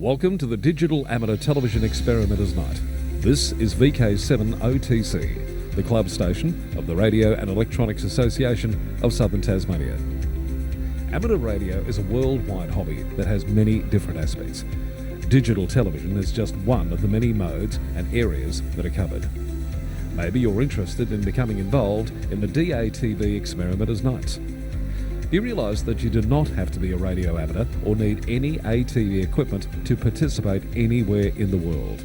Welcome to the Digital Amateur Television Experimenters Night. This is VK7OTC, the club station of the Radio and Electronics Association of Southern Tasmania. Amateur radio is a worldwide hobby that has many different aspects. Digital television is just one of the many modes and areas that are covered. Maybe you're interested in becoming involved in the DATV Experimenters Nights. Do you realise that you do not have to be a radio amateur or need any ATV equipment to participate anywhere in the world?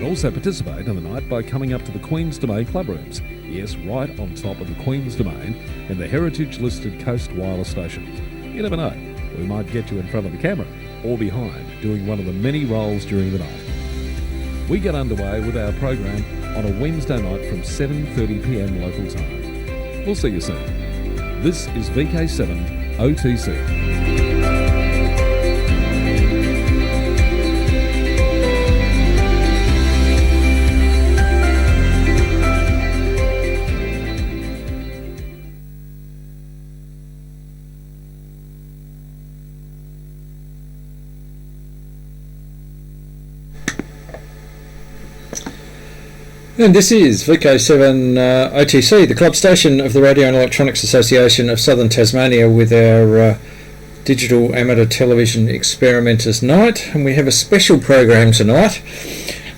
Also participate in the night by coming up to the Queen's Domain clubrooms. Yes, right on top of the Queen's Domain in the heritage-listed Coast Wireless Station. You never know, we might get you in front of the camera or behind doing one of the many roles during the night. We get underway with our program on a Wednesday night from 7:30pm local time. We'll see you soon. This is VK7OTC. And this is VK7OTC, the club station of the Radio and Electronics Association of Southern Tasmania, with our Digital Amateur Television Experimenters Night. And we have a special program tonight,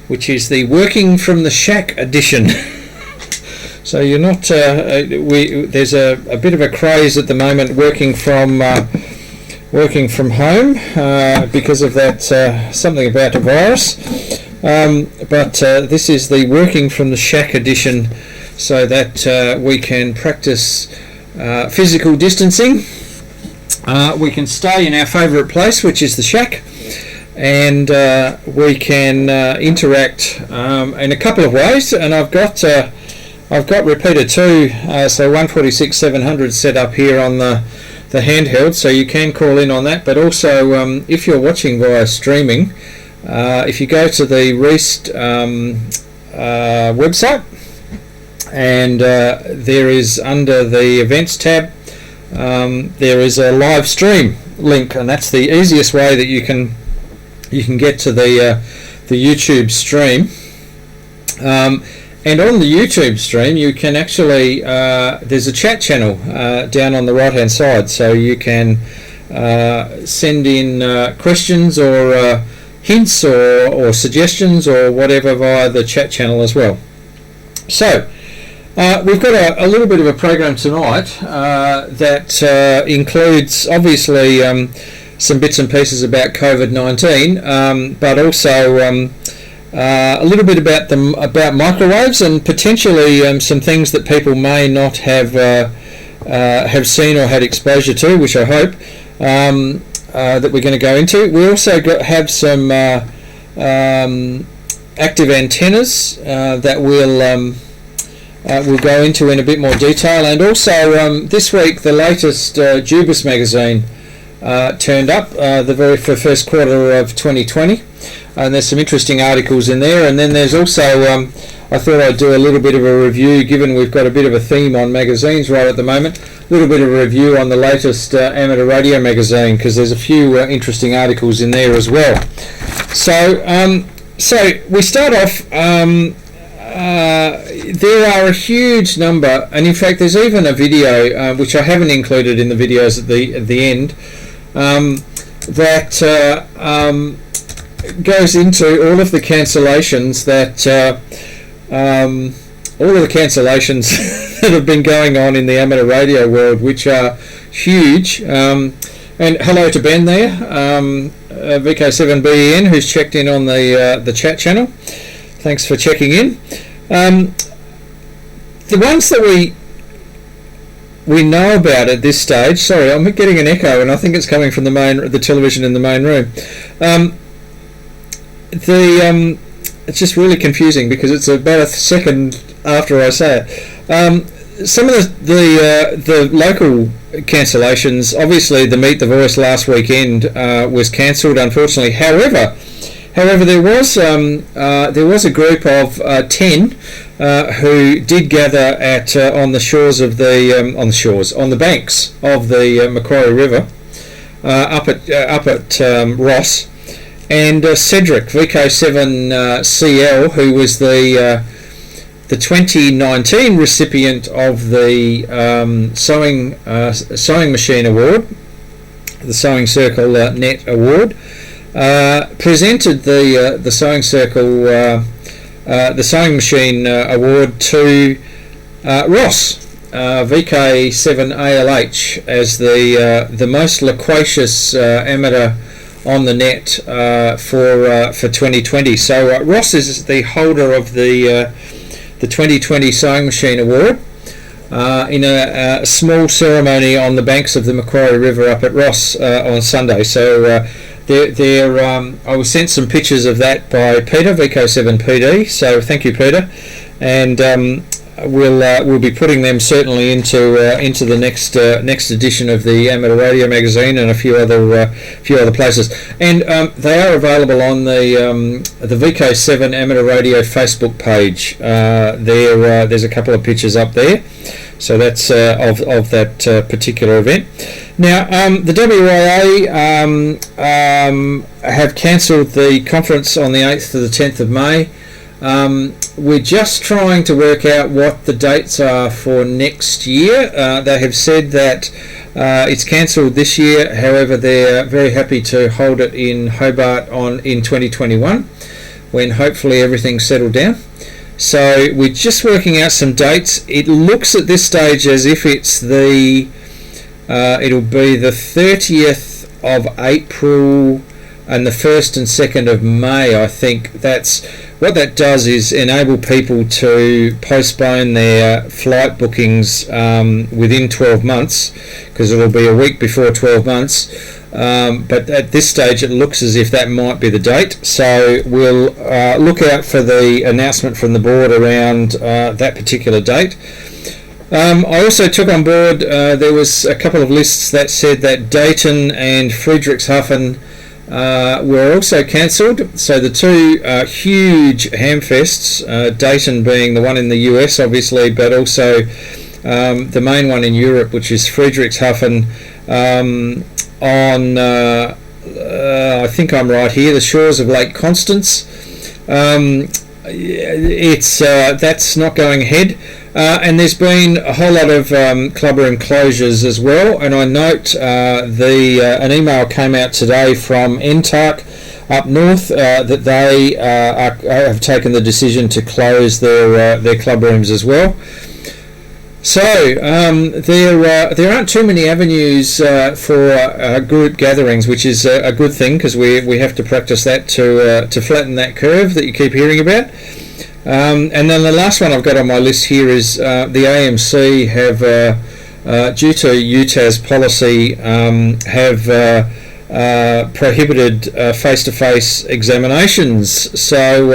which is the Working from the Shack edition. So you're not, there's a bit of a craze at the moment working from home because of that something about a virus. But this is the Working from the Shack edition, so that we can practice physical distancing. We can stay in our favourite place, which is the shack, and we can interact in a couple of ways. And I've got repeater 2, so 146-700 set up here on the handheld, so you can call in on that. But also, if you're watching via streaming, if you go to the REAST website, and there is, under the events tab, there is a live stream link, and that's the easiest way that you can get to the YouTube stream. And on the YouTube stream, you can actually there's a chat channel down on the right hand side, so you can send in questions or hints or suggestions or whatever via the chat channel as well. So we've got a little bit of a program tonight that includes obviously some bits and pieces about COVID-19, but also a little bit about microwaves, and potentially some things that people may not have seen or had exposure to, which I hope that we're going to go into. We also have some active antennas that we'll go into in a bit more detail. And also this week the latest DUBUS magazine turned up, the very first quarter of 2020, and there's some interesting articles in there. And then there's also I thought I'd do a little bit of a review, given we've got a bit of a theme on magazines right at the moment, a little bit of a review on the latest amateur radio magazine, because there's a few interesting articles in there as well. So we start off, there are a huge number, and in fact there's even a video, which I haven't included in the videos at the end, that goes into all of the cancellations that all of the cancellations that have been going on in the amateur radio world, which are huge. And hello to Ben there, VK7BEN, who's checked in on the chat channel. Thanks for checking in. The ones that we know about at this stage. Sorry, I'm getting an echo, and I think it's coming from the television in the main room. It's just really confusing because it's about a second after I say it. Some of the local cancellations, obviously the Meet the Voice last weekend was cancelled, unfortunately. However, there was a group of 10 who did gather on the shores of on the banks of the Macquarie River up at Ross, and Cedric VK7CL, who was the 2019 recipient of the sewing machine award, the Sewing Circle Net Award, presented the Sewing Circle the sewing machine award to Ross VK7WLH as the most loquacious amateur on the net for 2020. So Ross is the holder of the 2020 Sewing Machine Award in a small ceremony on the banks of the Macquarie River up at Ross on Sunday. So I was sent some pictures of that by Peter, VK7PD, so thank you, Peter, and we'll be putting them certainly into the next edition of the Amateur Radio magazine and a few other places, and they are available on the VK7 Amateur Radio Facebook page. There's a couple of pictures up there, so that's of that particular event. Now, the WIA have cancelled the conference on the 8th to the 10th of May. We're just trying to work out what the dates are for next year. They have said that it's cancelled this year. However, they're very happy to hold it in Hobart in 2021, when hopefully everything's settled down. So we're just working out some dates. It looks at this stage as if it's it'll be the 30th of April and the 1st and 2nd of May. I think that's what that does, is enable people to postpone their flight bookings within 12 months, because it'll be a week before 12 months. But at this stage it looks as if that might be the date, so we'll look out for the announcement from the board around that particular date. I also took on board, there was a couple of lists that said that Dayton and Friedrichshafen were also cancelled. So the two huge hamfests, Dayton being the one in the US obviously, but also the main one in Europe, which is Friedrichshafen, on I think I'm right here, the shores of Lake Constance. That's not going ahead. And there's been a whole lot of clubroom closures as well, and I note an email came out today from NTARC up north that they have taken the decision to close their clubrooms as well. So there aren't too many avenues for group gatherings, which is a good thing, because we have to practice that to flatten that curve that you keep hearing about. And then the last one I've got on my list here is the AMC have, due to UTAS policy, have prohibited face-to-face examinations. So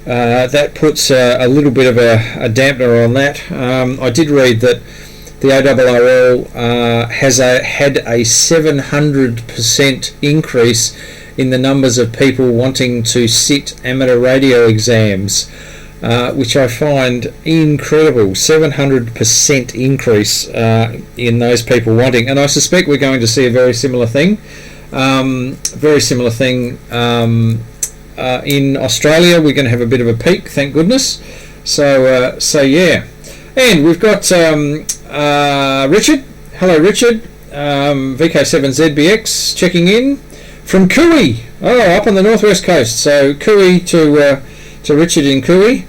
that puts a little bit of a dampener on that. I did read that the ARRL has had a 700% increase in the numbers of people wanting to sit amateur radio exams, which I find incredible. 700% increase in those people wanting, and I suspect we're going to see a very similar thing. In Australia. We're going to have a bit of a peak, thank goodness. So yeah, and we've got Richard. Hello, Richard. VK7ZBX checking in from Kui, up on the northwest coast. So Kui to Richard in Kui.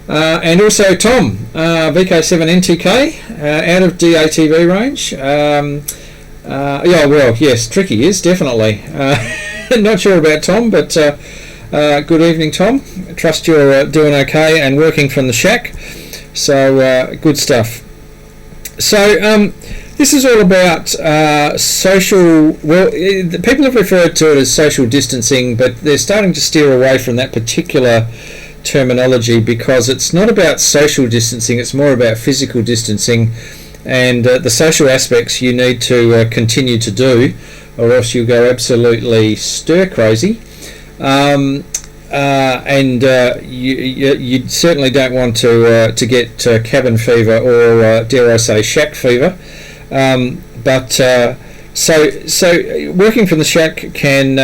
And also Tom, VK7NTK, out of DATV range. Yeah, well, yes, tricky is, definitely. Not sure about Tom, but good evening, Tom. Trust you're doing okay and working from the shack. So, good stuff. So, this is all about social, well, people have referred to it as social distancing, but they're starting to steer away from that particular terminology because it's not about social distancing, it's more about physical distancing, and the social aspects you need to continue to do, or else you'll go absolutely stir crazy. You certainly don't want to get cabin fever or dare I say shack fever. So working from the shack can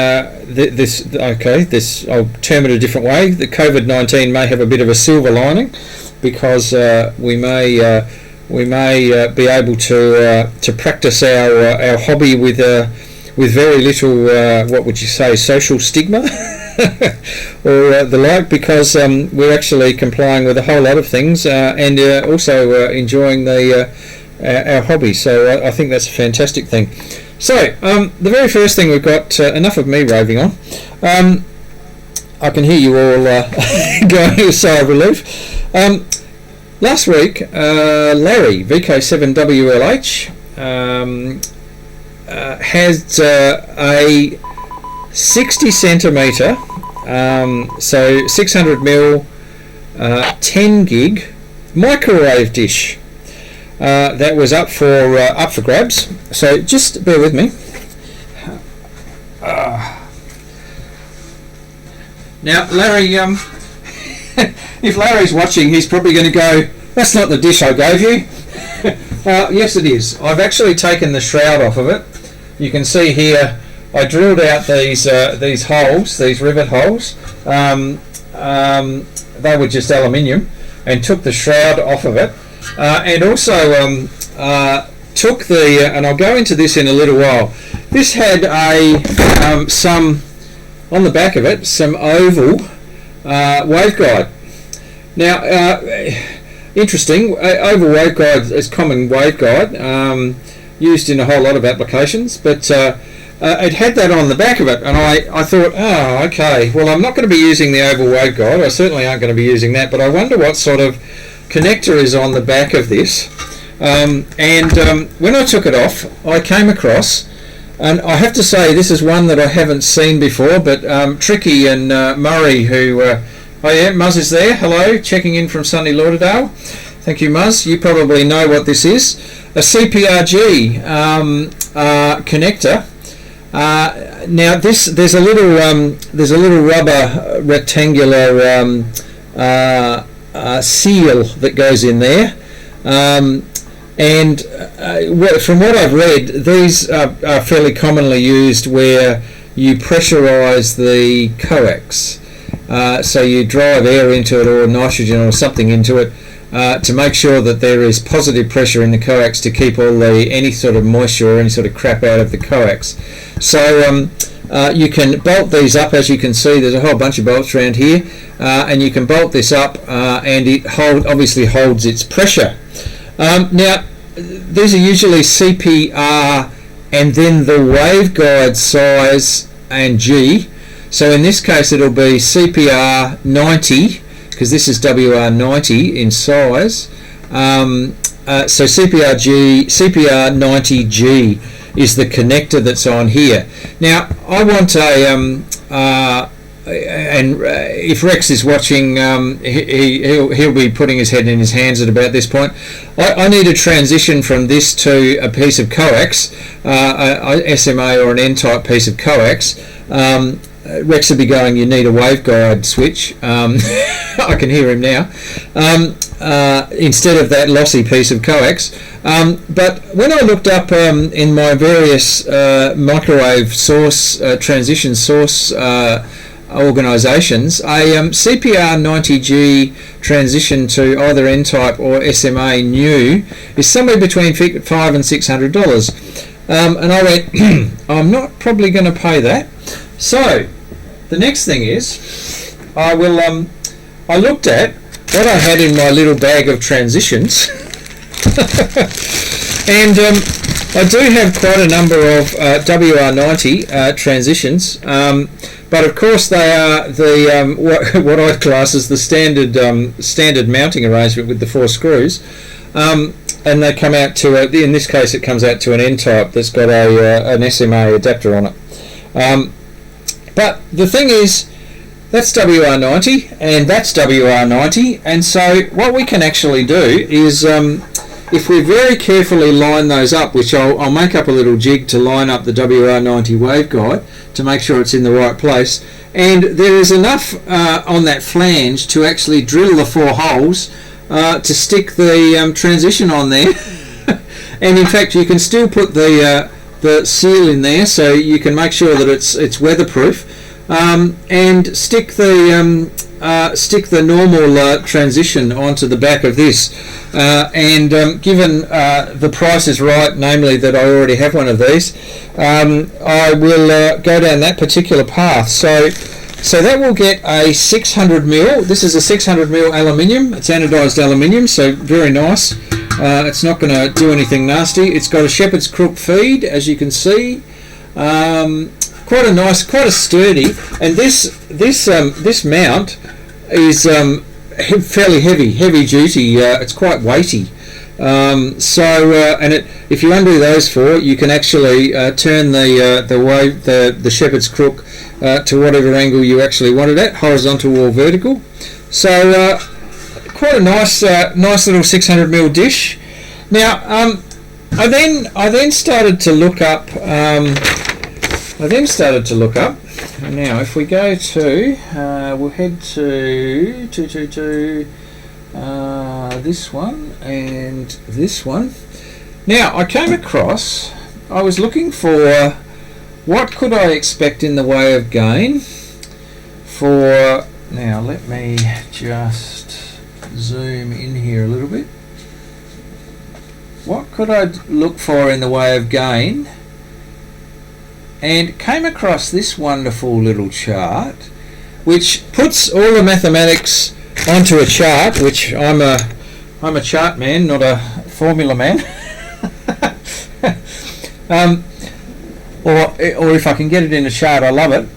this I'll term it a different way. The COVID-19 may have a bit of a silver lining because we may be able to practice our hobby with very little what would you say, social stigma or the like, because we're actually complying with a whole lot of things and also enjoying our hobby. So I think that's a fantastic thing. So the very first thing we've got, enough of me raving on. I can hear you all going a sigh of relief. Last week, Larry VK7WLH has a 60 centimetre, so 600 mil, 10 gig microwave dish that was up for grabs. So just bear with me. Now, Larry, if Larry's watching, he's probably going to go, "That's not the dish I gave you." Yes, it is. I've actually taken the shroud off of it. You can see here I drilled out these holes, these rivet holes. They were just aluminium, and took the shroud off of it, and also took the and I'll go into this in a little while. This had some on the back of it, some oval waveguide. Now, interesting, oval waveguide is common waveguide, used in a whole lot of applications, but it had that on the back of it, and I thought, oh, okay, well, I'm not going to be using the oval waveguide. I certainly aren't going to be using that, but I wonder what sort of connector is on the back of this. When I took it off, I came across, and I have to say this is one that I haven't seen before, but Tricky and Murray, who oh yeah, Muzz is there, hello, checking in from sunny Lauderdale. Thank you, Muzz. You probably know what this is. A CPRG connector. Now there's a little rubber rectangular seal that goes in there, and from what I've read, these are fairly commonly used where you pressurize the coax. So you drive air into it, or nitrogen or something into it, to make sure that there is positive pressure in the coax to keep any sort of moisture or any sort of crap out of the coax. So you can bolt these up, as you can see. There's a whole bunch of bolts around here, and you can bolt this up, and it obviously holds its pressure. Now, these are usually CPR and then the waveguide size and G. So in this case it'll be CPR 90, because this is WR90 in size. So CPR 90G is the connector that's on here. Now I want and if Rex is watching, he'll be putting his head in his hands at about this point. I need a transition from this to a piece of coax, a SMA or an N-type piece of coax. Rex will be going, "You need a waveguide switch." I can hear him now. Instead of that lossy piece of coax. But when I looked up in my various microwave source, transition source organisations, a CPR 90G transition to either N-type or SMA new is somewhere between $500 and $600. And I went, I'm not probably going to pay that. So the next thing is, I looked at what I had in my little bag of transitions. And I do have quite a number of WR90 transitions, but of course they are the what I class as the standard mounting arrangement with the 4 screws, and they come out to in this case it comes out to an N-type that's got an SMA adapter on it. But the thing is, that's WR90 and that's WR90, and so what we can actually do is, if we very carefully line those up, which I'll make up a little jig to line up the WR90 waveguide to make sure it's in the right place, and there is enough on that flange to actually drill the 4 holes to stick the transition on there. And in fact you can still put the seal in there, so you can make sure that it's weatherproof, and stick the normal transition onto the back of this, and given the price is right, namely that I already have one of these, I will go down that particular path. So that will get a 600mm. This is a 600mm aluminium. It's anodized aluminium, so very nice. It's not going to do anything nasty. It's got a shepherd's crook feed, as you can see. Quite a nice, quite a sturdy, and this mount is fairly heavy duty. It's quite weighty. If you undo those 4, you can actually turn the shepherd's crook to whatever angle you actually want it at, horizontal or vertical. So quite a nice little 600mm dish. Now I then started to look up. Now if we go to, we'll head to this one and this one. Now I came across, I was looking for what could I expect in the way of gain for, now let me just zoom in here a little bit. What could I look for in the way of gain? And came across this wonderful little chart which puts all the mathematics onto a chart, which I'm a chart man, not a formula man. Or if I can get it in a chart, I love it.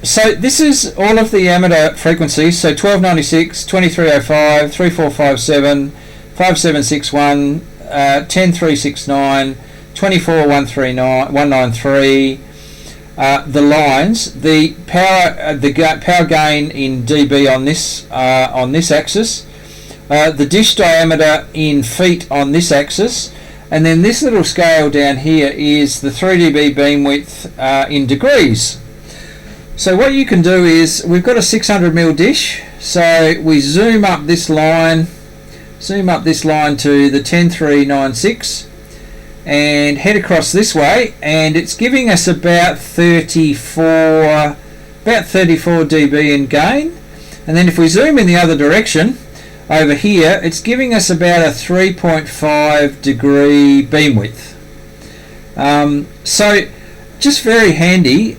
So this is all of the amateur frequencies, so 1296, 2305, 3457, 5761, 10369, 24139, 193. The lines, the power gain in dB on this axis, the dish diameter in feet on this axis, and then this little scale down here is the 3 dB beam width in degrees. So what you can do is, we've got a 600mm dish, so we zoom up this line to the 10396. And head across this way, and it's giving us about 34 dB in gain. And then if we zoom in the other direction over here, it's giving us about a 3.5 degree beam width. So just very handy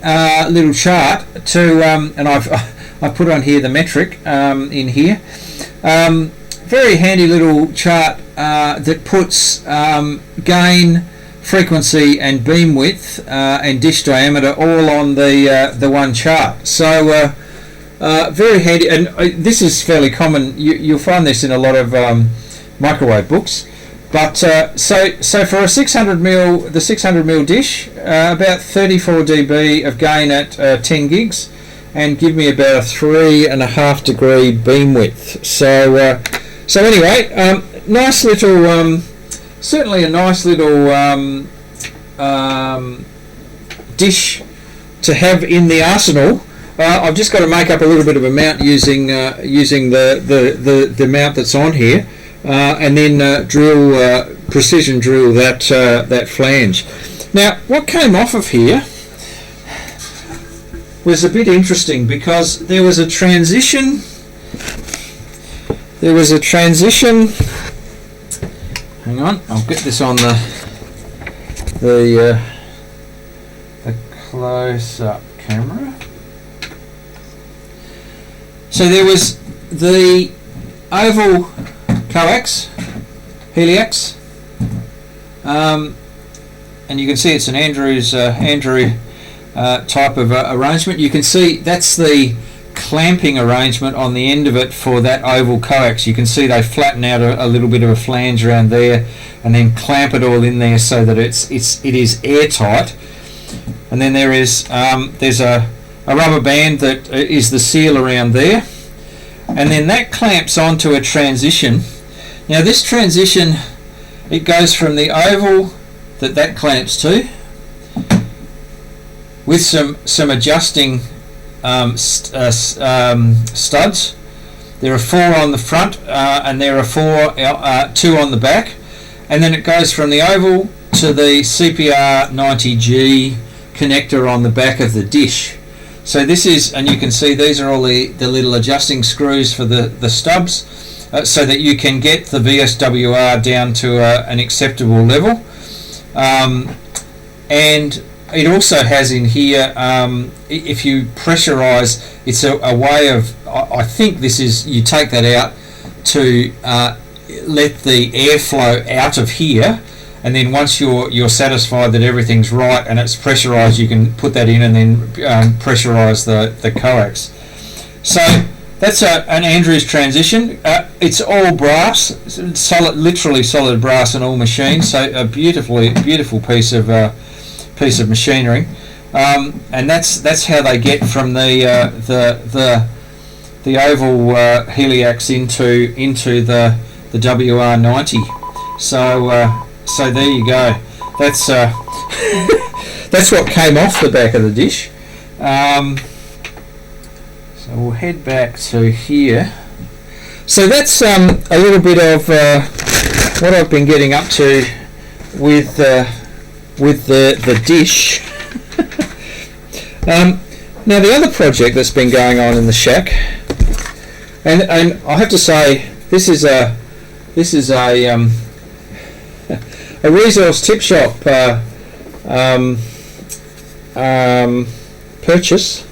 little chart to, and I've put on here the metric in here. Very handy little chart that puts gain, frequency and beam width and dish diameter all on the one chart. So very handy, and this is fairly common. You'll find this in a lot of microwave books. But so for a 600mm, the 600mm dish, about 34 dB of gain at 10 gigs, and give me about a 3.5 degree beam width. So anyway, nice little, certainly a nice little dish to have in the arsenal. I've just got to make up a little bit of a mount using the mount that's on here, and then precision drill that flange. Now, what came off of here was a bit interesting, because there was a transition. Hang on, I'll get this on the close-up camera. So there was the oval coax, heliax, and you can see it's an Andrew type of arrangement. You can see that's the clamping arrangement on the end of it for that oval coax. You can see they flatten out a little bit of a flange around there and then clamp it all in there so that it is airtight. And then there's a rubber band that is the seal around there, and then that clamps onto a transition. Now this transition, it goes from the oval that clamps to, with some adjusting studs. There are 4 on the front and there are 2 on the back, and then it goes from the oval to the CPR 90G connector on the back of the dish. So this is, and you can see these are all the little adjusting screws for the stubs, so that you can get the VSWR down to an acceptable level. And it also has in here, if you pressurize, it's a way of, I think this is, you take that out to let the airflow out of here, and then once you're satisfied that everything's right and it's pressurized, you can put that in and then pressurize the coax. So that's an Andrews transition. It's all brass, solid, literally solid brass and all machined. So a beautiful piece of machinery, and that's how they get from the oval heliax into the WR90. So there you go. That's that's what came off the back of the dish. So we'll head back to here. So that's a little bit of what I've been getting up to with the dish. Now the other project that's been going on in the shack, and I have to say this is a resource tip shop purchase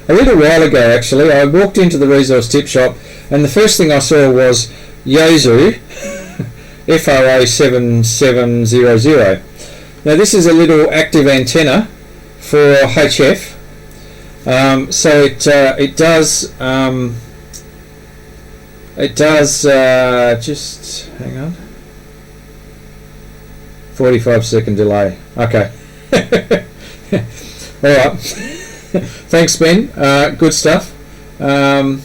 a little while ago. Actually, I walked into the resource tip shop and the first thing I saw was Yaesu FRA-7700. Now this is a little active antenna for HF. So it does just hang on, 45-second delay. Okay. All right. Thanks, Ben. Good stuff. No.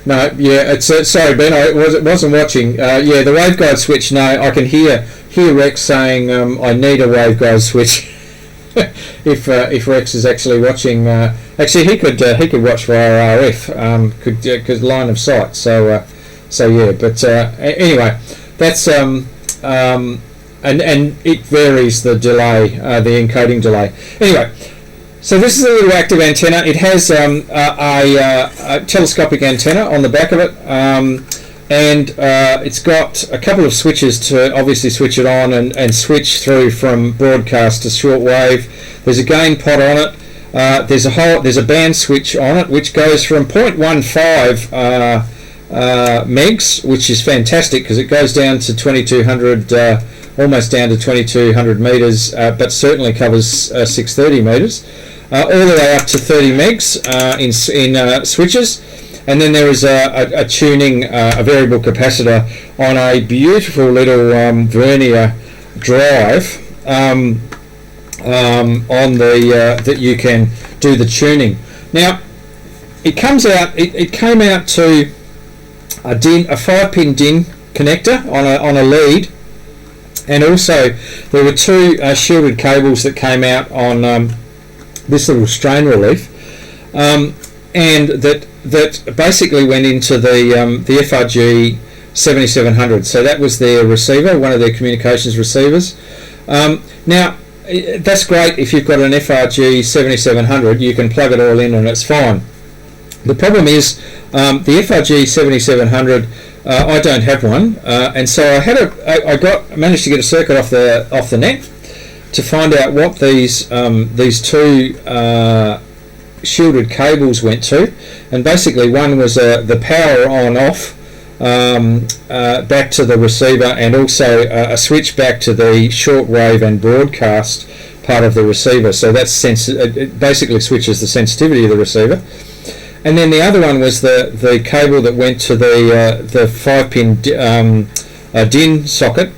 No, yeah, it's sorry, Ben. I wasn't watching. Yeah, the waveguide switch. No, I can hear Rex saying I need a waveguide switch. if Rex is actually watching, actually he could watch via RF. Because line of sight. So yeah. But anyway, that's and it varies the delay, the encoding delay. Anyway. So this is a little active antenna. It has a telescopic antenna on the back of it, and it's got a couple of switches to obviously switch it on and switch through from broadcast to shortwave. There's a gain pot on it. There's a band switch on it which goes from 0.15 megs, which is fantastic because it goes down to 2200, almost down to 2200 meters, but certainly covers 630 meters. All the way up to 30 megs in switches, and then there is a tuning, a variable capacitor on a beautiful little vernier drive on the that you can do the tuning. Now it comes out. It came out to a 5-pin DIN connector on a lead, and also there were 2 shielded cables that came out on this little strain relief, and that basically went into the FRG 7700. So that was their receiver, one of their communications receivers. Now that's great if you've got an FRG 7700, you can plug it all in and it's fine. The problem is the FRG 7700. I don't have one, and so I managed to get a circuit off the net to find out what these 2 shielded cables went to, and basically one was the power on off back to the receiver, and also a switch back to the shortwave and broadcast part of the receiver. So that's it basically switches the sensitivity of the receiver. And then the other one was the cable that went to the 5-pin DIN socket,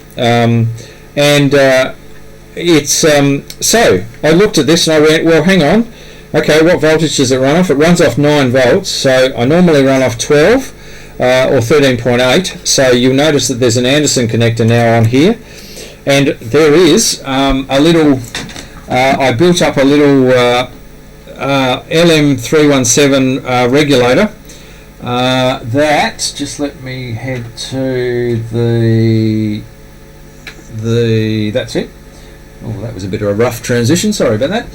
it's so I looked at this and I went, well, hang on, okay, what voltage does it run off? It runs off 9 volts, so I normally run off 12 or 13.8. So you'll notice that there's an Anderson connector now on here, and there is a little. I built up a little LM317 regulator. That, just let me head to the that's it. Oh, that was a bit of a rough transition, sorry about that.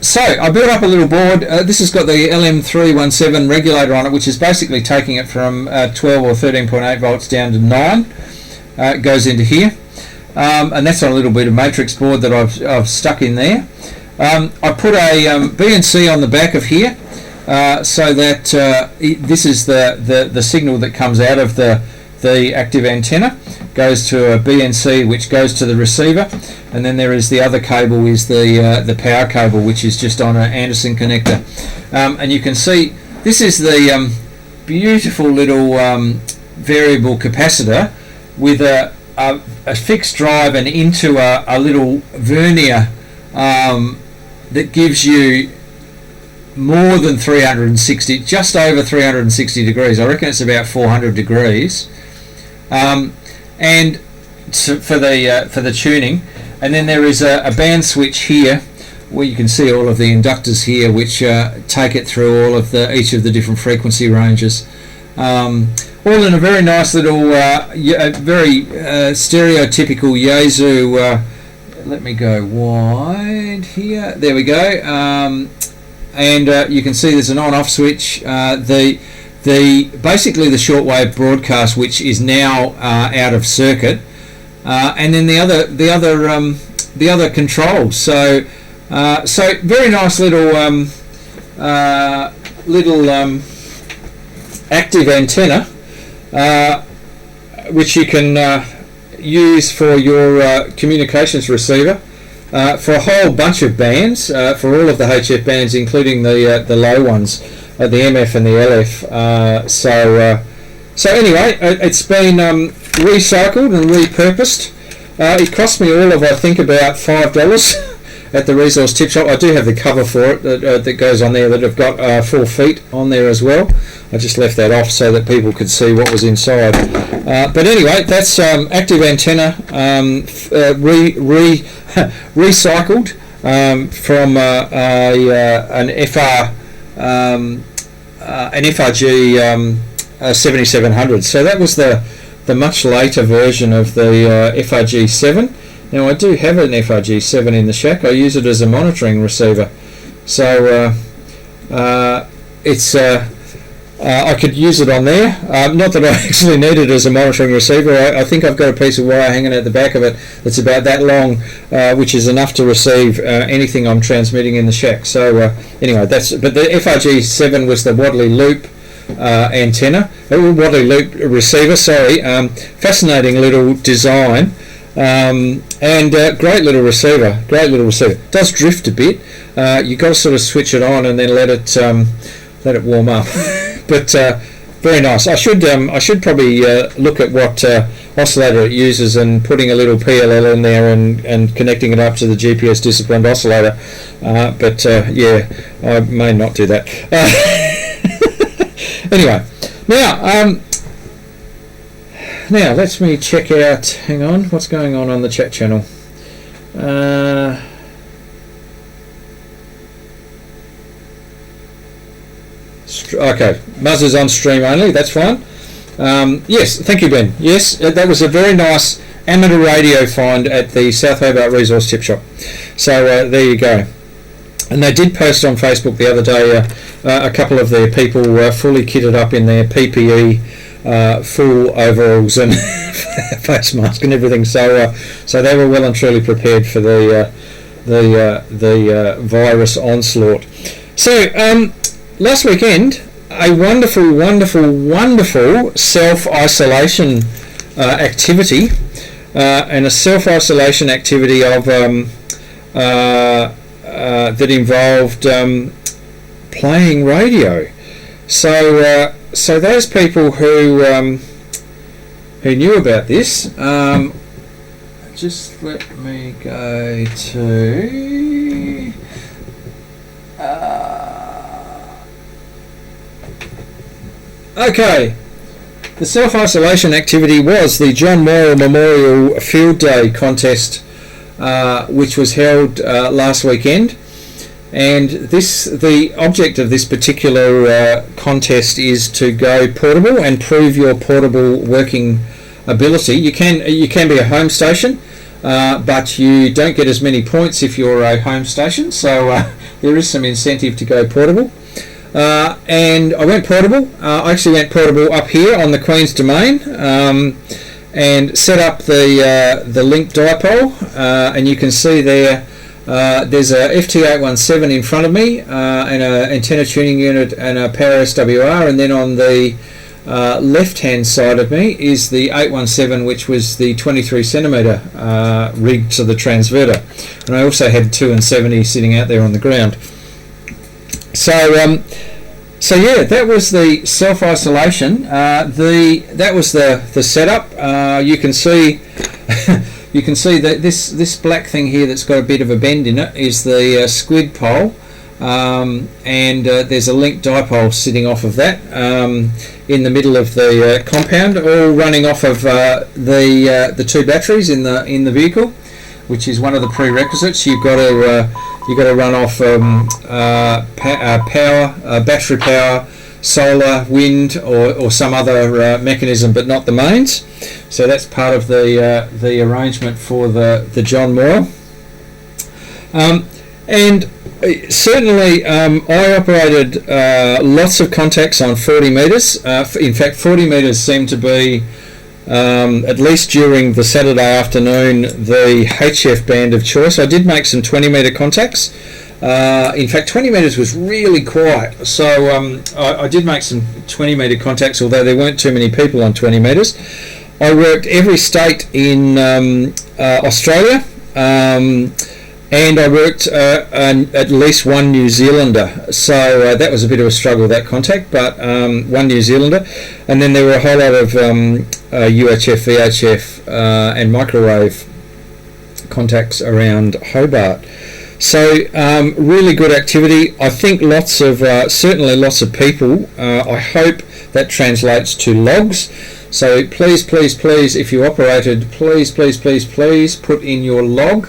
So I built up a little board. This has got the LM317 regulator on it, which is basically taking it from 12 or 13.8 volts down to 9. It goes into here, and that's on a little bit of matrix board that I've stuck in there. I put a BNC on the back of here, so that this is the signal that comes out of the active antenna, goes to a BNC which goes to the receiver, and then there is the other cable is the power cable, which is just on an Anderson connector. And you can see this is the beautiful little variable capacitor with a fixed drive and into a little vernier that gives you more than 360, just over 360 degrees. I reckon it's about 400 degrees. And for the tuning, and then there is a band switch here where you can see all of the inductors here, which take it through all of each of the different frequency ranges, all in a very nice little, very stereotypical Yaesu. Let me go wide here. There we go. And you can see there's an on-off switch. Basically the shortwave broadcast, which is now out of circuit, and then the other controls. So very nice little active antenna, which you can use for your communications receiver. For a whole bunch of bands, for all of the HF bands, including the low ones, the MF and the LF. So anyway, it's been recycled and repurposed. It cost me all of, I think, about $5 at the Resource Tip Shop. I do have the cover for it that goes on there, that have got 4 feet on there as well. I just left that off so that people could see what was inside. But anyway, that's active antenna recycled from an FRG 7700. So that was the much later version of the FRG7. Now I do have an FRG7 in the shack. I use it as a monitoring receiver. So it's I could use it on there. Not that I actually need it as a monitoring receiver. I think I've got a piece of wire hanging at the back of it that's about that long, which is enough to receive anything I'm transmitting in the shack. So anyway, but the FRG7 was the Wadley loop antenna, Wadley loop receiver. Sorry, fascinating little design, and great little receiver. It does drift a bit. You've got to sort of switch it on and then let it warm up. But very nice. I should probably look at what oscillator it uses and putting a little PLL in there and connecting it up to the GPS disciplined oscillator. But yeah, I may not do that. Anyway, now let me check out. Hang on, what's going on the chat channel? Okay, Muzz is on stream only, that's fine. Yes, thank you, Ben. Yes, that was a very nice amateur radio find at the South Hobart Resource Tip Shop. So there you go. And they did post on Facebook the other day a couple of their people fully kitted up in their PPE, full overalls and face mask and everything. So they were well and truly prepared for the the virus onslaught. So last weekend, a wonderful self-isolation activity, and a self-isolation activity of that involved playing radio. So those people who knew about this, just let me go to okay. The self-isolation activity was the John Moyle Memorial Field Day contest, which was held last weekend. And the object of this particular contest is to go portable and prove your portable working ability. You can be a home station, but you don't get as many points if you're a home station. So there is some incentive to go portable. And I went portable. I actually went portable up here on the Queen's Domain, and set up the link dipole, and you can see there there's a FT817 in front of me, and an antenna tuning unit and a power SWR, and then on the left hand side of me is the 817, which was the 23 centimetre rig to the transverter, and I also had 2 and 70 sitting out there on the ground. So yeah, that was the self-isolation. That was the setup. You can see you can see that this black thing here that's got a bit of a bend in it is the squid pole, and there's a link dipole sitting off of that in the middle of the compound, all running off of the 2 batteries in the vehicle, which is one of the prerequisites. You've got to run off battery power, solar, wind, or some other mechanism, but not the mains. So that's part of the arrangement for the John Moyle. And certainly I operated lots of contacts on 40 metres. In fact, 40 metres seemed to be, at least during the Saturday afternoon, the HF band of choice. I did make some 20 metre contacts. In fact, 20 metres was really quiet, so I did make some 20 metre contacts, although there weren't too many people on 20 metres. I worked every state in Australia, and I worked at least one New Zealander, so that was a bit of a struggle, that contact, but one New Zealander, and then there were a whole lot of UHF, VHF and microwave contacts around Hobart. So really good activity. I think certainly lots of people. I hope that translates to logs. So please, if you operated, please put in your log.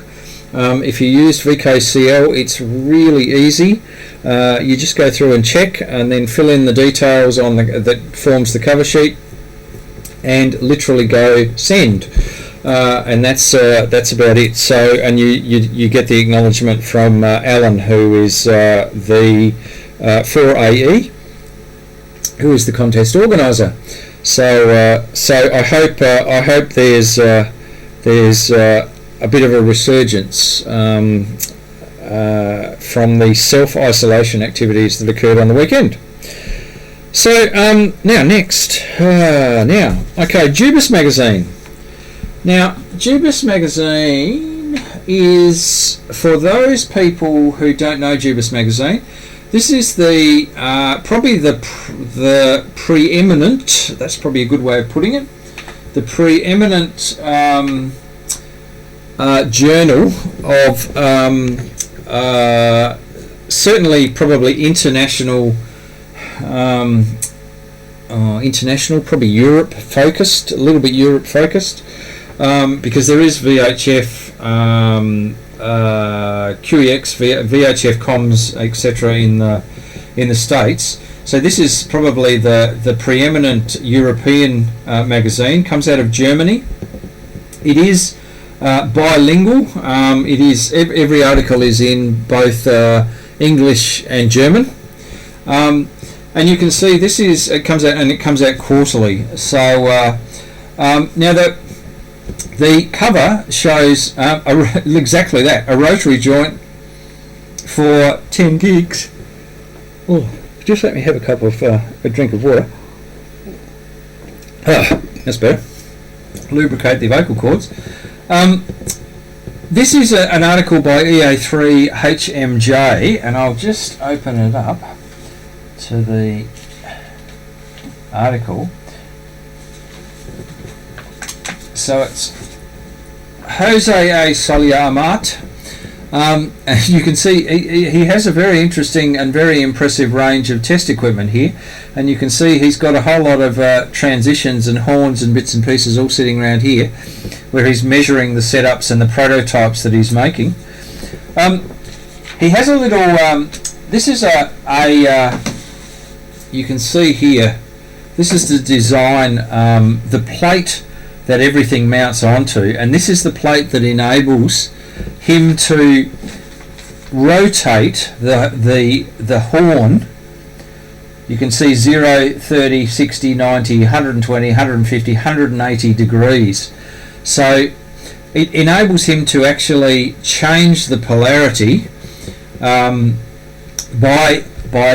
If you used VKCL, it's really easy. You just go through and check, and then fill in the details on that forms the cover sheet, and literally go send. And that's about it. So, and you get the acknowledgement from Alan, who is the 4AE, who is the contest organizer. So I hope there's a bit of a resurgence from the self-isolation activities that occurred on the weekend. So now next, okay, DUBUS magazine. Now, DUBUS magazine is, for those people who don't know DUBUS magazine, this is the probably the preeminent, that's probably a good way of putting it, the preeminent journal of certainly probably international, probably Europe focused, a little bit Europe focused. Because there is VHF, QEX, VHF comms, etc. in the States. So this is probably the preeminent European magazine. Comes out of Germany. It is bilingual. It is every article is in both English and German. And you can see it comes out quarterly. So now the The cover shows exactly that, a rotary joint for 10 gigs. Oh, just let me have a drink of water. That's better. Lubricate the vocal cords. This is an article by EA3HMJ, and I'll just open it up to the article. So it's Jose A. Soliamat. And you can see he has a very interesting and very impressive range of test equipment here, and you can see he's got a whole lot of transitions and horns and bits and pieces all sitting around here where he's measuring the setups and the prototypes that he's making. He has a little this is you can see here, this is the design, the plate that everything mounts onto, and this is the plate that enables him to rotate the horn. You can see 0, 30, 60, 90, 120, 150, 180 degrees. So it enables him to actually change the polarity by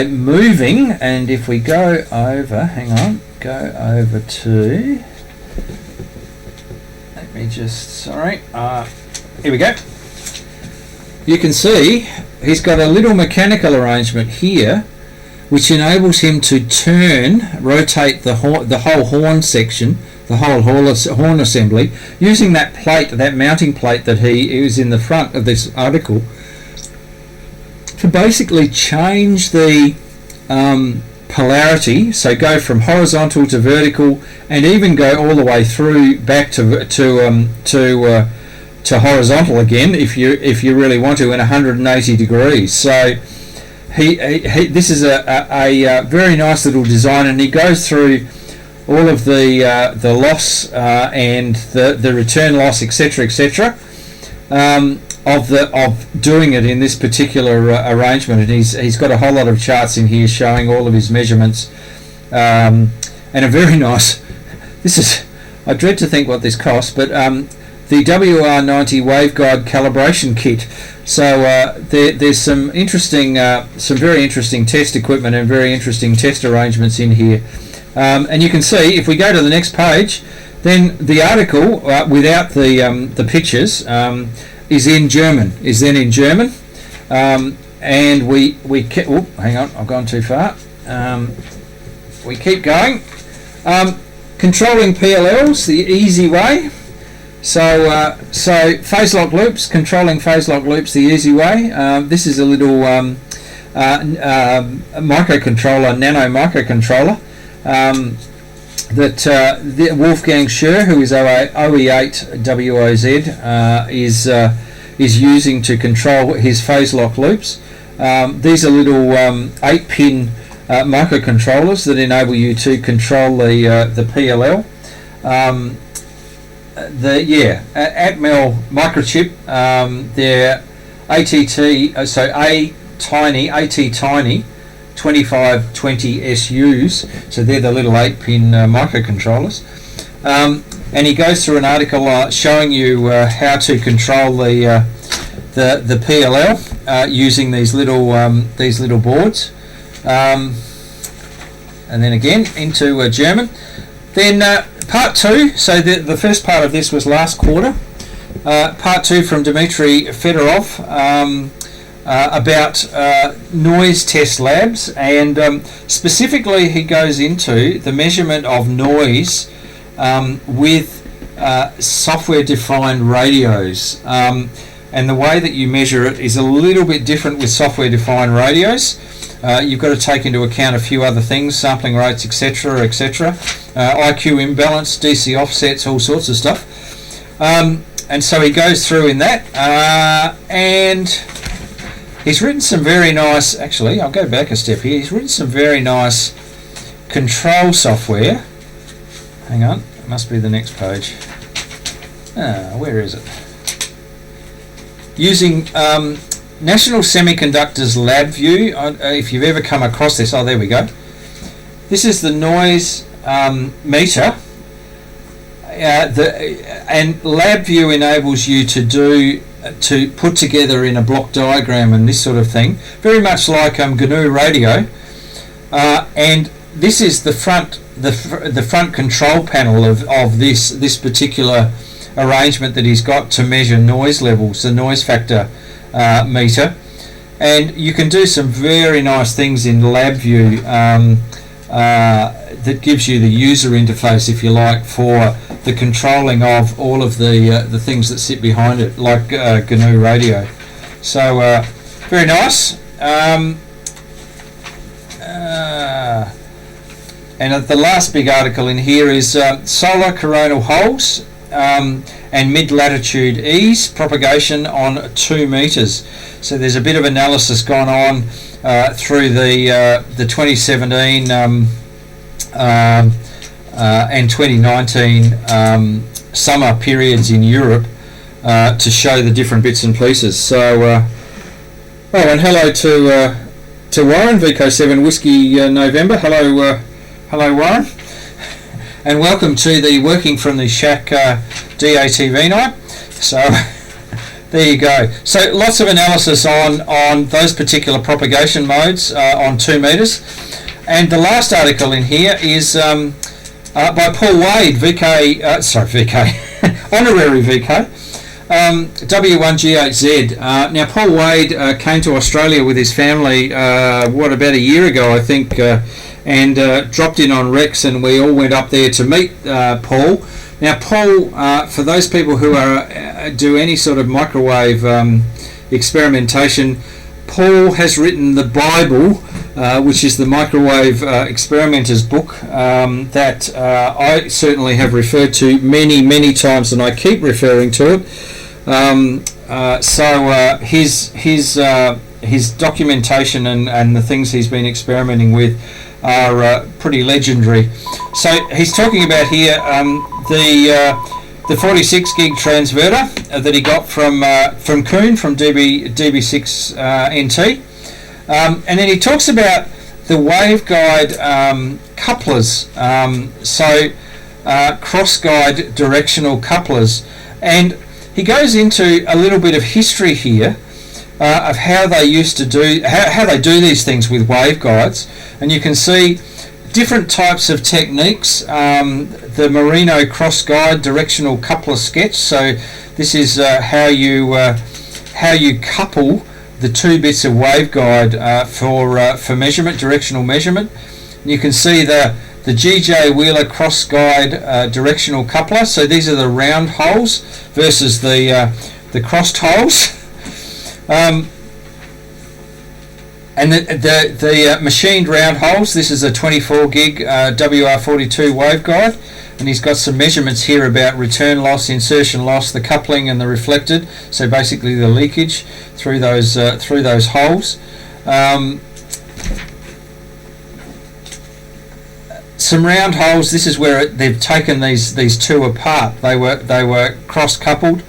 moving. And if we go over, go over to, let me just, sorry, here we go. You can see he's got a little mechanical arrangement here which enables him to rotate the whole horn section, the whole horn assembly, using that plate, that mounting plate that he is in the front of this article, to basically change the polarity, so go from horizontal to vertical, and even go all the way through back to horizontal again if you really want to, in 180 degrees. So this is a very nice little design, and he goes through all of the loss and the return loss, etc., of doing it in this particular arrangement. And he's got a whole lot of charts in here showing all of his measurements, and a very nice, this is, I dread to think what this costs, but the WR90 waveguide calibration kit. So there's some very interesting test equipment and very interesting test arrangements in here. And you can see, if we go to the next page, then the article without the pictures is then in German. And we oh, hang on, I've gone too far. We keep going. Controlling PLLs the easy way. So phase lock loops, controlling phase lock loops the easy way. This is a little microcontroller, nano microcontroller that Wolfgang Scher, who is OE8WOZ, is using to control his phase lock loops. These are little 8-pin microcontrollers that enable you to control the PLL. Atmel microchip, they're ATT, AT Tiny 2520 SUs, so they're the little 8-pin microcontrollers. And he goes through an article showing you how to control the PLL using these little boards. And then again into German. Then part 2, so the first part of this was last quarter. Part 2 from Dmitry Fedorov about noise test labs, and specifically he goes into the measurement of noise with software-defined radios. And the way that you measure it is a little bit different with software-defined radios. You've got to take into account a few other things, sampling rates, etc., IQ imbalance, DC offsets, all sorts of stuff. And so he goes through in that, and he's written some very nice, actually, I'll go back a step here, he's written some very nice control software. Hang on, it must be the next page. Where is it? Using National Semiconductor's LabVIEW, if you've ever come across this, there we go. This is the noise meter, and LabVIEW enables you to put together in a block diagram and this sort of thing, very much like GNU radio. And this is the front control panel of this particular arrangement that he's got to measure noise levels, the noise factor meter. And you can do some very nice things in LabVIEW that gives you the user interface, if you like, for the controlling of all of the things that sit behind it, like GNU radio. So very nice. And the last big article in here is solar coronal holes and mid-latitude ease propagation on 2 meters. So there's a bit of analysis gone on through the 2017 and 2019 summer periods in Europe to show the different bits and pieces. So, and hello to Warren, VK7 Whiskey November. Hello Warren, and welcome to the Working from the Shack DATV night. So there you go. So lots of analysis on those particular propagation modes on 2 meters. And the last article in here is by Paul Wade, honorary VK, W1G8Z. Now Paul Wade came to Australia with his family, about a year ago, I think, and dropped in on Rex, and we all went up there to meet Paul. Now Paul, for those people who do any sort of microwave experimentation, Paul has written the Bible, which is the Microwave Experimenter's book, that I certainly have referred to many times, and I keep referring to it. So his documentation and the things he's been experimenting with are pretty legendary. So he's talking about here the 46 gig transverter that he got from Kuhn from DB6 NT, and then he talks about the waveguide couplers, cross guide directional couplers, and he goes into a little bit of history here of how they used to do how they do these things with waveguides, and you can see different types of techniques. The Merino cross guide directional coupler sketch. So this is how you couple the 2 bits of waveguide for measurement, directional measurement. And you can see the GJ Wheeler cross guide directional coupler. So these are the round holes versus the crossed holes. And the machined round holes, this is a 24 gig WR42 waveguide, and he's got some measurements here about return loss, insertion loss, the coupling and the reflected, so basically the leakage through those holes. Some round holes, this is where they've taken these two apart. They were cross coupled.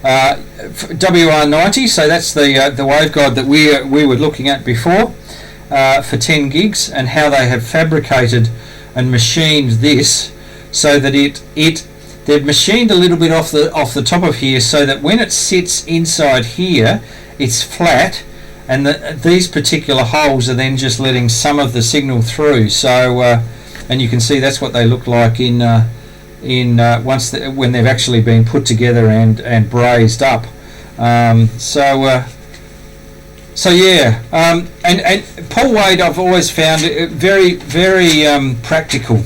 WR90, so that's the waveguide that we were looking at before for 10 gigs, and how they have fabricated and machined this so that they've machined a little bit off the top of here, so that when it sits inside here it's flat, and these particular holes are then just letting some of the signal through. So and you can see that's what they look like in when they've actually been put together and brazed up. So yeah, and Paul Wade I've always found very practical,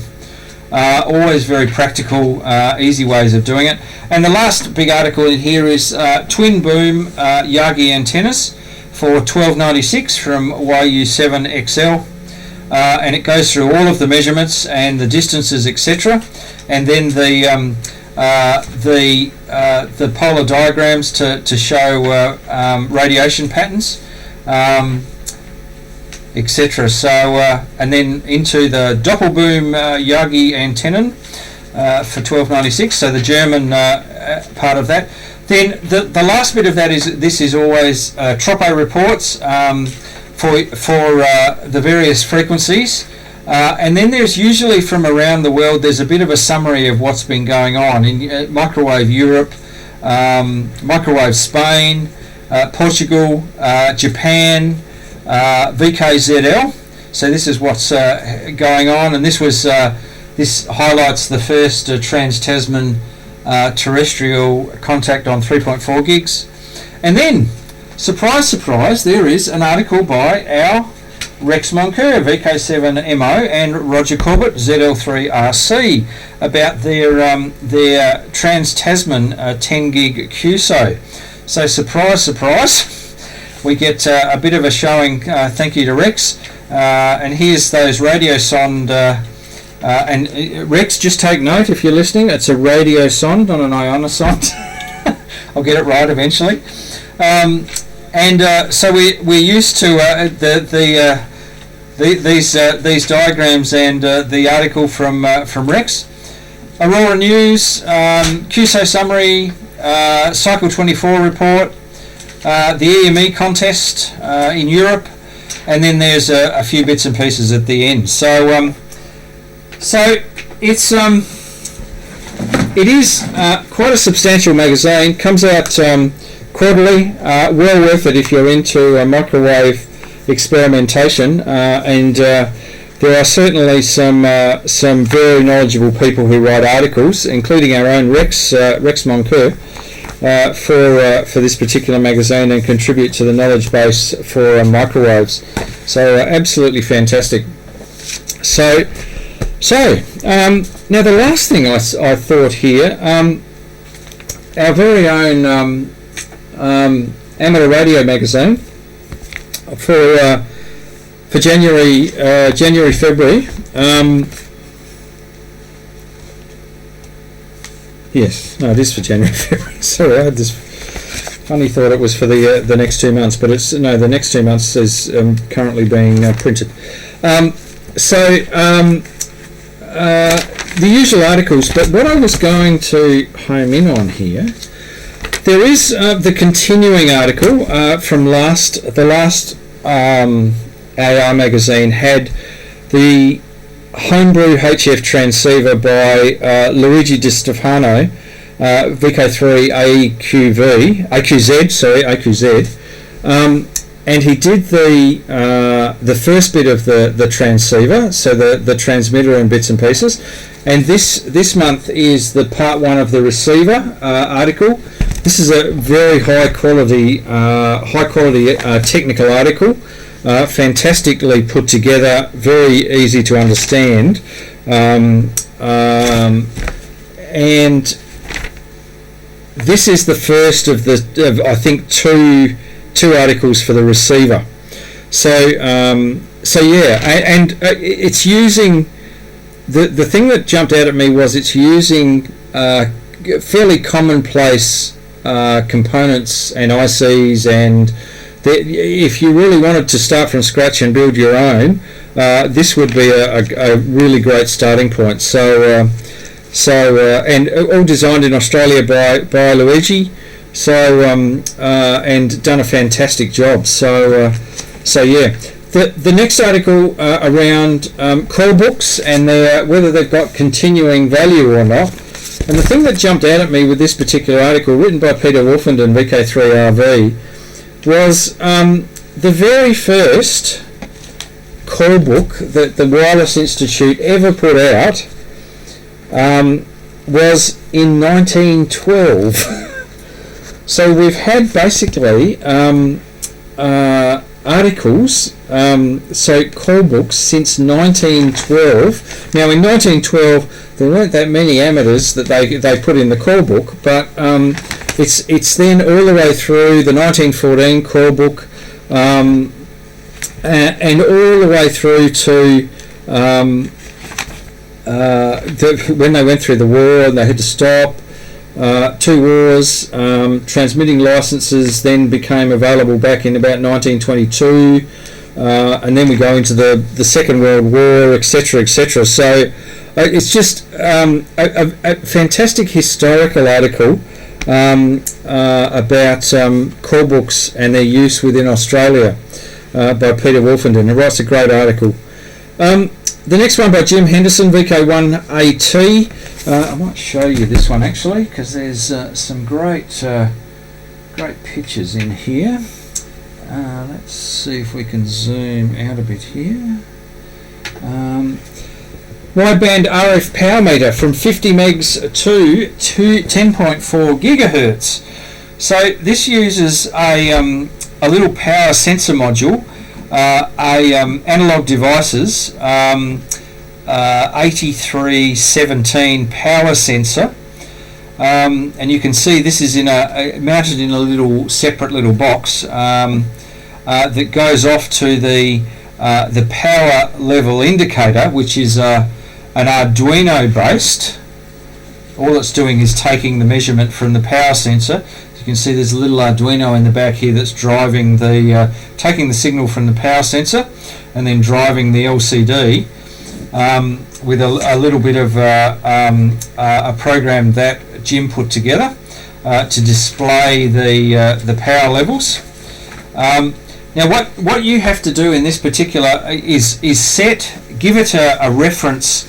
always very practical, easy ways of doing it. And the last big article in here is twin boom Yagi antennas for 1296 from YU7XL. And it goes through all of the measurements and the distances, etc., and then the polar diagrams to show radiation patterns, etc. So and then into the doppelboom Yagi antennen for 1296. So the German part of that. Then the last bit of that is always Tropo reports. For the various frequencies, And then there's usually from around the world, there's a bit of a summary of what's been going on in microwave Europe, microwave Spain, Portugal, Japan, VKZL. So this is what's going on, and this highlights the first trans-Tasman terrestrial contact on 3.4 gigs. And then, surprise, surprise, there is an article by our Rex Moncur, VK7MO, and Roger Corbett, ZL3RC, about their trans-Tasman 10 gig QSO. So surprise, surprise, we get a bit of a showing, thank you to Rex. And here's those radio sond, and Rex, just take note if you're listening, it's a radio sond, not an ionosond. I'll get it right eventually. So we're used to these diagrams and the article from Rex. Aurora News, QSO summary, Cycle 24 report, the EME contest in Europe, and then there's a few bits and pieces at the end. So it's it is quite a substantial magazine. Comes out quarterly. Well worth it if you're into microwave experimentation, and there are certainly some very knowledgeable people who write articles, including our own Rex Moncur, for this particular magazine, and contribute to the knowledge base for microwaves. So absolutely fantastic. So now the last thing I thought here, our very own amateur radio magazine for January, February. Yes, no, it is for January, February. Sorry, I had this funny thought it was for the next 2 months, but it's no. The next 2 months is currently being printed. The usual articles, but what I was going to home in on here, there is the continuing article from the last AR magazine had the homebrew HF transceiver by Luigi Di Stefano, VK3 AQZ, and he did the first bit of the transceiver, so the transmitter and bits and pieces, and this month is the part 1 of the receiver article. This is a very high quality technical article, fantastically put together, very easy to understand, and this is the first of I think two articles for the receiver. So yeah, and it's using the thing that jumped out at me was it's using fairly commonplace components and ICs, and if you really wanted to start from scratch and build your own, this would be a really great starting point. So and all designed in Australia by Luigi. So and done a fantastic job. So yeah, the next article around call books and whether they've got continuing value or not. And the thing that jumped out at me with this particular article, written by Peter Wolfenden, VK3RV, was the very first call book that the Wireless Institute ever put out was in 1912. So we've had basically articles, so call books, since 1912. Now in 1912 there weren't that many amateurs that they put in the call book, but it's then all the way through the 1914 call book, and all the way through to when they went through the war and they had to stop. 2 wars, transmitting licenses then became available back in about 1922, and then we go into the Second World War, etc., etc. So it's just a fantastic historical article about call books and their use within Australia by Peter Wolfenden. He writes a great article. The next one by Jim Henderson, VK1AT. I might show you this one actually, because there's some great pictures in here. Let's see if we can zoom out a bit here. Wideband RF power meter from 50 megs to 10.4 gigahertz. So this uses a little power sensor module, analog devices, 8317 power sensor, and you can see this is mounted in a little separate little box that goes off to the power level indicator, which is an Arduino based. All it's doing is taking the measurement from the power sensor. You can see there's a little Arduino in the back here that's driving taking the signal from the power sensor and then driving the LCD with a little bit of a program that Jim put together to display the power levels. Now what you have to do in this particular is give it a reference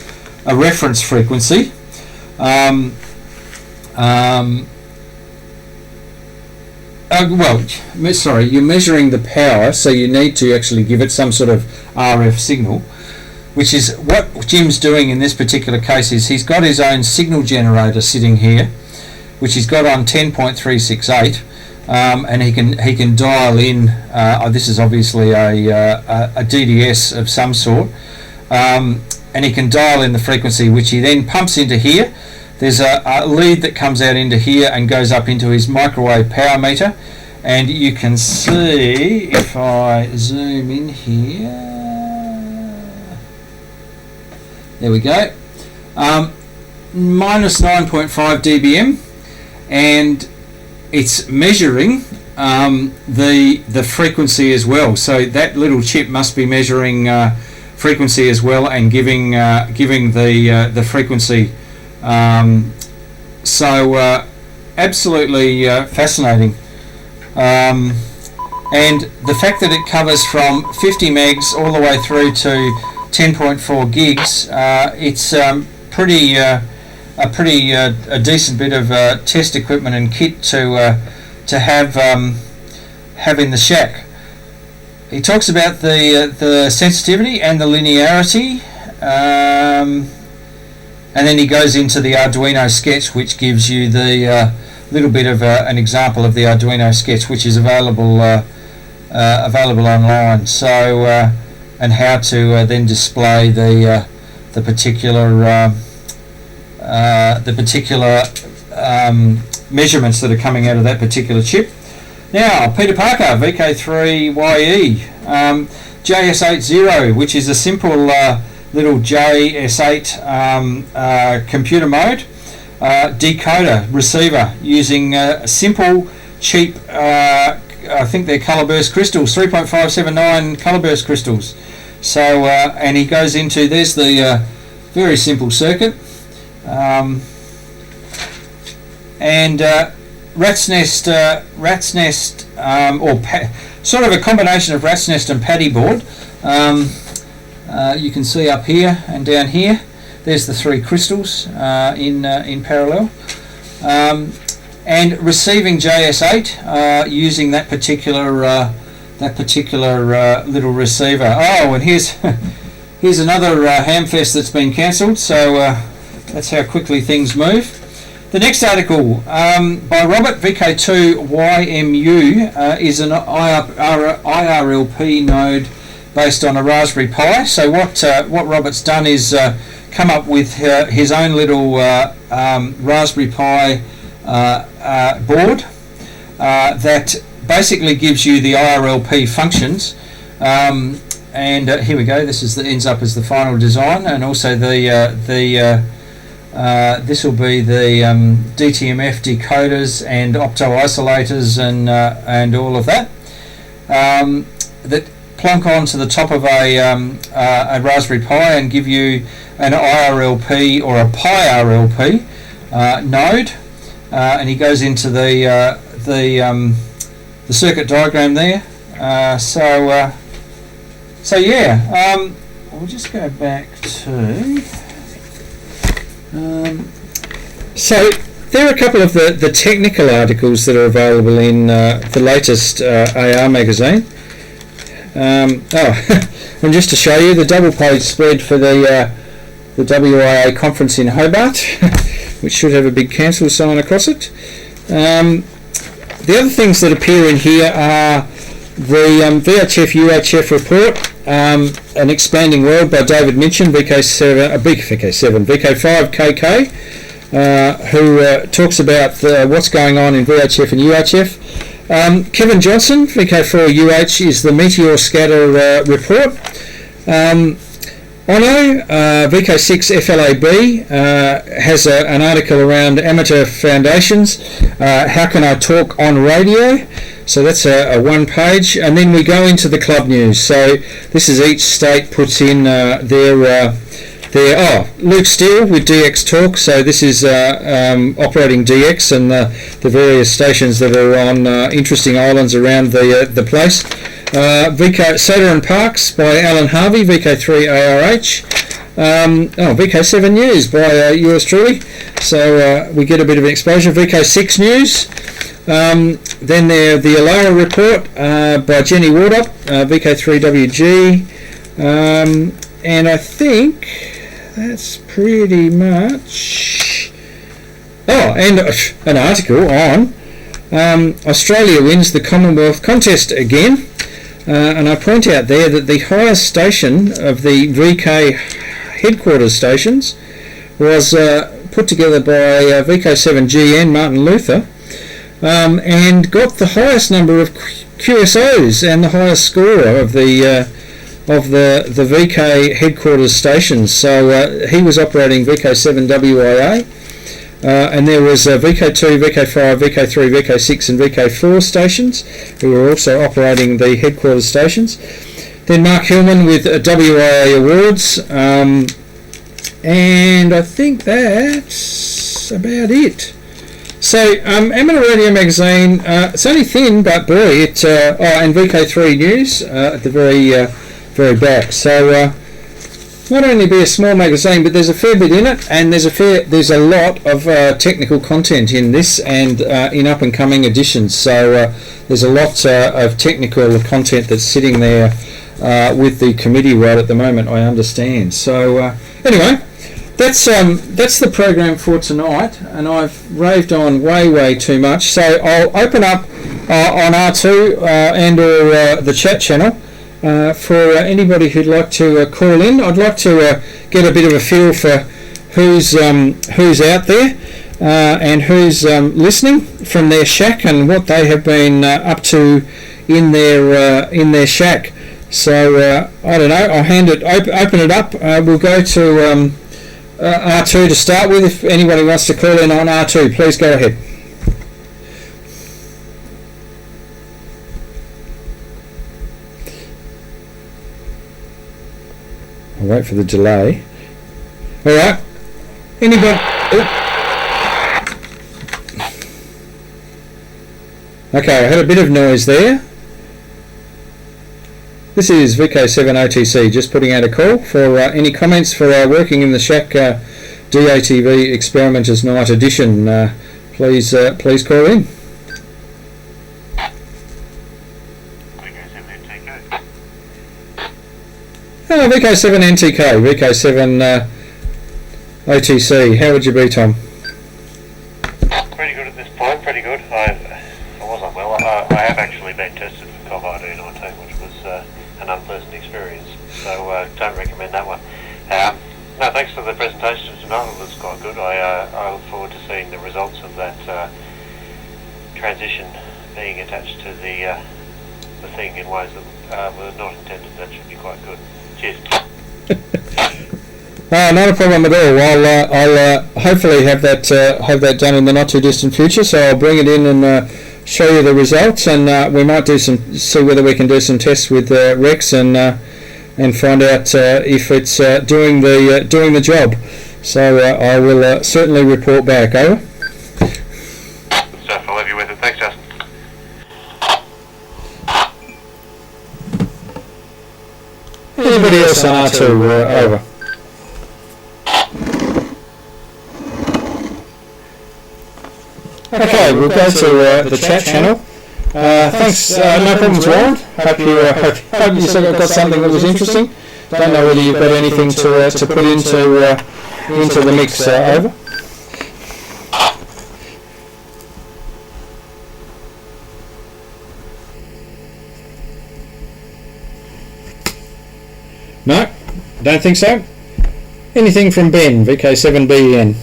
frequency. You're measuring the power, so you need to actually give it some sort of RF signal, which is what Jim's doing in this particular case. Is he's got his own signal generator sitting here, which he's got on 10.368, and he can dial in. This is obviously a DDS of some sort, and he can dial in the frequency, which he then pumps into here. There's a lead that comes out into here and goes up into his microwave power meter, and you can see if I zoom in here. There we go. Minus 9.5 dBm, and it's measuring the frequency as well. So that little chip must be measuring frequency as well and giving the frequency. Absolutely fascinating, and the fact that it covers from 50 megs all the way through to 10.4 gigs, it's a decent bit of test equipment and kit to have in the shack. He talks about the sensitivity and the linearity. And then he goes into the Arduino sketch, which gives you the little bit of an example of the Arduino sketch, which is available online. So and how to then display the particular measurements that are coming out of that particular chip. Now, Peter Parker VK3YE JS80, which is a simple little JS8 computer mode decoder receiver using simple, cheap, I think they're color burst crystals, 3.579 color burst crystals. So, and he goes into, there's the very simple circuit, and Rat's Nest, sort of a combination of Rat's Nest and Paddy board. You can see up here and down here, there's the three crystals in parallel, and receiving JS8 using that particular little receiver. Oh, and here's another Hamfest that's been cancelled. So that's how quickly things move. The next article by Robert VK2YMU is an IRLP node based on a Raspberry Pi. So what Robert's done is come up with his own little Raspberry Pi board that basically gives you the IRLP functions. And here we go. This ends up as the final design, and also this will be the DTMF decoders and opto isolators and all of that that plonk onto the top of a Raspberry Pi and give you an IRLP or a Pi RLP node, and he goes into the circuit diagram there. So yeah, we'll just go back to. So there are a couple of the technical articles that are available in the latest AR magazine. And just to show you the double page spread for the WIA conference in Hobart, which should have a big cancel sign across it. The other things that appear in here are the VHF UHF report, An Expanding World by David Minchin, VK5KK, who talks about what's going on in VHF and UHF. Kevin Johnson, VK4UH, is the Meteor Scatter report. Ono, VK6FLAB, has an article around amateur foundations. How can I talk on radio? So that's a one page, and then we go into the club news. So this is each state puts in their Luke Steele with DX Talk. So this is operating DX and the various stations that are on interesting islands around the place. VK Soda and Parks by Alan Harvey, VK3ARH. VK7 News by yours truly. So we get a bit of exposure. VK6 News. Then there the Alara report by Jenny Wardop, VK3WG. And I think that's pretty much. Oh, and an article on Australia wins the Commonwealth contest again. And I point out there that the highest station of the VK headquarters stations was put together by VK7GN Martin Luther, and got the highest number of QSOs and the highest score of the VK headquarters stations. So he was operating VK7WIA, and there was VK2, VK5, VK3, VK6 and VK4 stations who were also operating the headquarters stations. Then Mark Hillman with WIA Awards, and I think that's about it. So Amateur Radio Magazine, it's only thin, but boy, it and VK3 News at the very back. So not only be a small magazine, but there's a fair bit in it, and there's a lot of technical content in this and in up and coming editions. So there's a lot of technical content that's sitting there with the committee right at the moment, I understand. So anyway, that's the program for tonight, and I've raved on way too much. So I'll open up on R2 and or the chat channel. For anybody who'd like to call in. I'd like to get a bit of a feel for who's out there and who's listening from their shack and what they have been up to in their shack. So I don't know. I'll open it up. We'll go to R2 to start with. If anybody wants to call in on R2, please go ahead. I'll wait for the delay. All right. Anybody? Okay, I had a bit of noise there. This is VK7OTC, just putting out a call for any comments for our Working in the Shack DATV Experimenters Night edition. Please call in. VK7NTK, VK7 OTC. How would you be, Tom? Pretty good at this point, pretty good. I wasn't well. I have actually been tested for COVID-19, which was an unpleasant experience, so don't recommend that one. No, thanks for the presentation tonight. It was quite good. I look forward to seeing the results of that transition being attached to the thing in ways that were not intended. That should be quite good. Cheers. Not a problem at all. I'll hopefully have that done in the not too distant future. So I'll bring it in and show you the results, and we might see whether we can do some tests with Rex and find out if it's doing the job. So I will certainly report back. Over. Good stuff. I'll leave you with it. Thanks, Justin. Anybody else on R2? Over. Okay, we'll go to the chat channel. Thanks, no problems, Warren. Hope you got something that was interesting. Don't know whether you've got anything to put into the mix. Over. No, don't think so. Anything from Ben, VK7BN?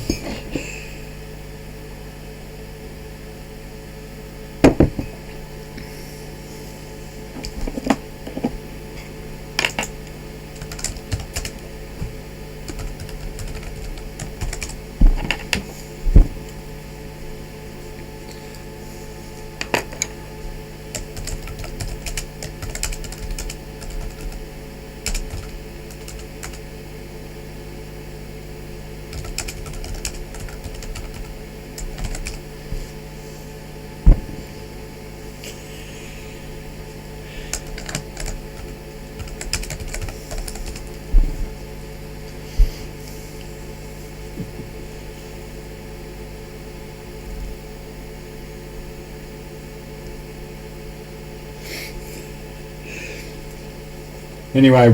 Anyway,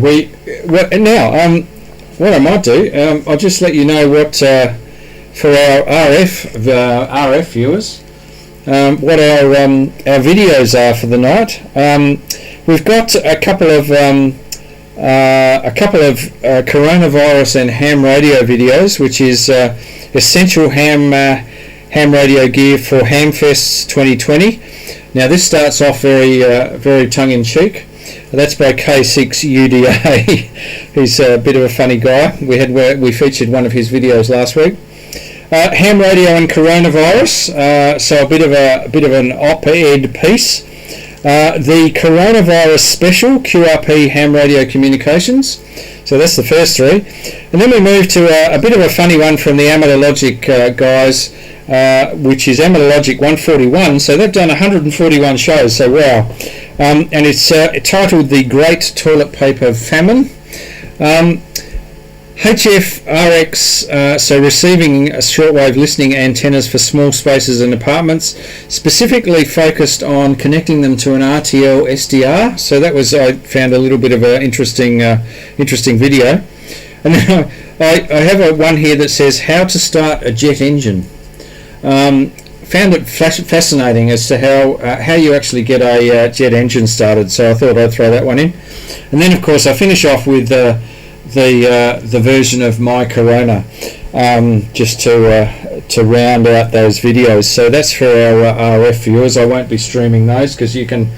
what I might do, I'll just let you know what for our RF viewers, what our videos are for the night. We've got a couple of coronavirus and ham radio videos, which is essential ham radio gear for Hamfest 2020. Now this starts off very tongue-in-cheek. That's by K6UDA. He's a bit of a funny guy. We featured one of his videos last week. Ham radio and coronavirus. So a bit of an op-ed piece. The coronavirus special, QRP ham radio communications. So that's the first three. And then we move to a bit of a funny one from the Amateur Logic guys, which is Amateur Logic 141. So they've done 141 shows. So wow. And it's titled The Great Toilet Paper Famine. HFRX, so receiving shortwave listening antennas for small spaces and apartments, specifically focused on connecting them to an RTL SDR. So that was, I found a little bit of an interesting video. And then I have one here that says how to start a jet engine. Found it fascinating as to how you actually get a jet engine started, so I thought I'd throw that one in. And then of course I finish off with the version of My Corona, just to round out those videos. So that's for our RF viewers. I won't be streaming those because you can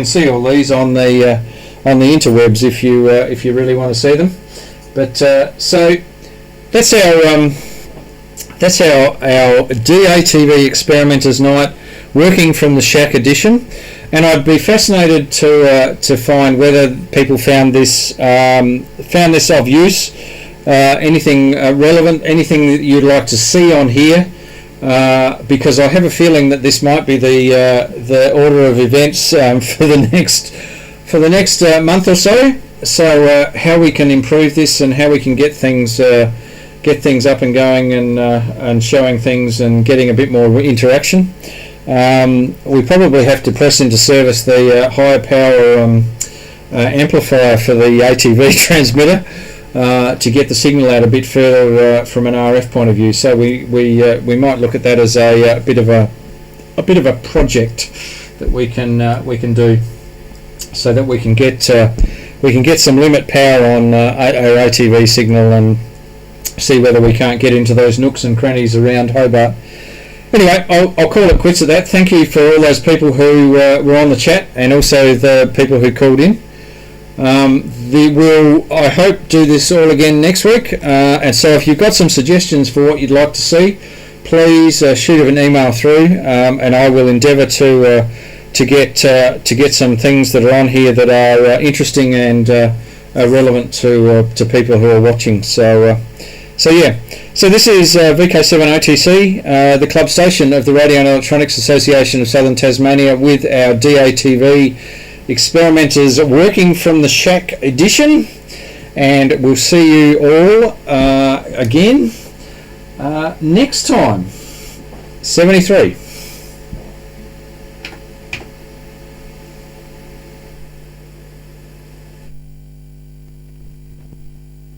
see all these on the interwebs if you really want to see them. But so that's our DATV Experimenters Night, working from the Shack edition, and I'd be fascinated to find whether people found this of use, anything relevant, anything that you'd like to see on here, because I have a feeling that this might be the order of events for the next month or so. So how we can improve this and how we can get things up and going and showing things and getting a bit more interaction. We probably have to press into service the higher power amplifier for the ATV transmitter to get the signal out a bit further from an RF point of view. So we might look at that as a bit of a project that we can do, so that we can get some limit power on our ATV signal and see whether we can't get into those nooks and crannies around Hobart. Anyway, I'll call it quits at that. Thank you for all those people who were on the chat, and also the people who called in. We'll, I hope, do this all again next week. And so if you've got some suggestions for what you'd like to see, please shoot an email through, and I will endeavour to get some things that are on here that are interesting and relevant to people who are watching. So yeah, so this is VK7OTC, the club station of the Radio and Electronics Association of Southern Tasmania, with our DATV Experimenters working from the Shack edition. and we'll see you all again next time. 73.